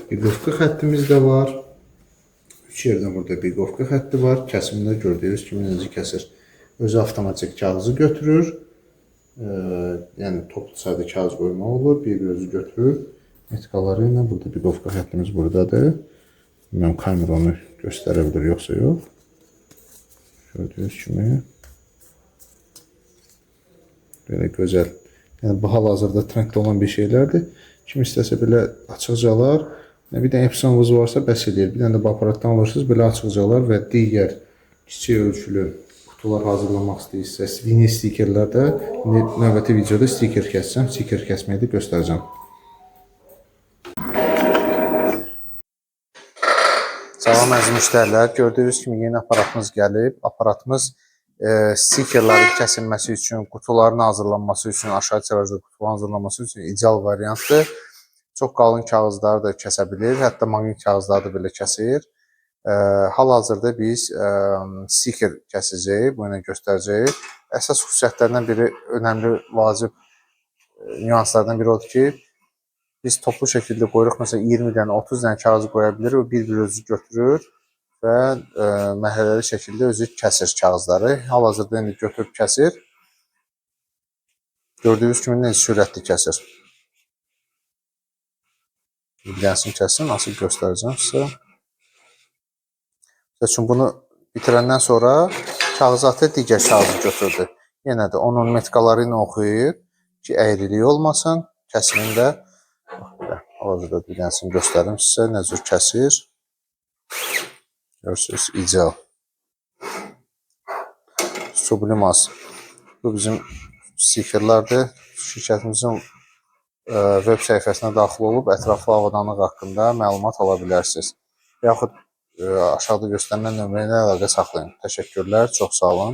Biqovka xəttimiz də var. 3 yerdən burada biqovka xətti var. Kəsimdə gördüyünüz kimi necə kəsir. Özü avtomatik kağızı götürür. Yəni toplu sayda kağız qoymaq olur. Bir özü götürür. Metkaları ilə burada biqovka xəttimiz buradadır. Bilməm, kamera onu göstərə bilir, yoxsa yox. Gördüyünüz kimi. Belə gözəl. Yəni bu hal-hazırda trenddə olan bir şeylərdir. Kim istəsə belə açıqcalar, bir dənə epsonunuz varsa bəs edir. Bir dənə də bu aparatdan alırsınız, belə açıqcalar və digər kiçik ölçülü kutular hazırlamaq istəyirsə, vinil stikerlərdə növbəti videoda stiker kəsəcəm, stiker kəsməyi də göstərəcəm. Salam əziz müştərilər, gördüyünüz kimi yeni aparatımız gəlib. Aparatımız stikerlərin kəsilməsi üçün, qutuların hazırlanması üçün, aşağı çərəzdə qutuların hazırlanması üçün ideal variantdır. Çox qalın kağızları da kəsə bilir, hətta maqnit kağızları da belə kəsir. Hal-hazırda biz stiker kəsəcəyik, bunu göstərəcəyik. Əsas xüsusiyyətlərindən biri, önəmli, vacib nüanslardan biri odur ki, biz toplu şəkildə qoyuruq, məsələn 20 dənə, 30 dənə kağızı qoya bilir, o bir-bir özü götürür və mərhələli şəkildə özü kəsir kağızları. Hal-hazırda indi götürüb kəsir. Gördüyünüz kimi necə sürətli kəsir. Bir dənəsini kəsin, nasıl göstərəcəm sizə. Çünki bunu bitirəndən sonra kağızı atır, digər kağızı götürdü. Yenə də onun metkaları ilə oxuyur ki, əyriliyi olmasın. Kəsimində, hal-hazırda bir dənəsini göstərim sizə, nə cür kəsir. Görürsünüz, ideal. Sublimas. Bu bizim stikerlərdir. Şirkətimizin web səhifəsinə daxil olub ətraflı avadanlıq haqqında məlumat ala bilərsiniz. Yaxud aşağıda göstərilən nömrə ilə əlaqə saxlayın. Təşəkkürlər, çox sağ olun.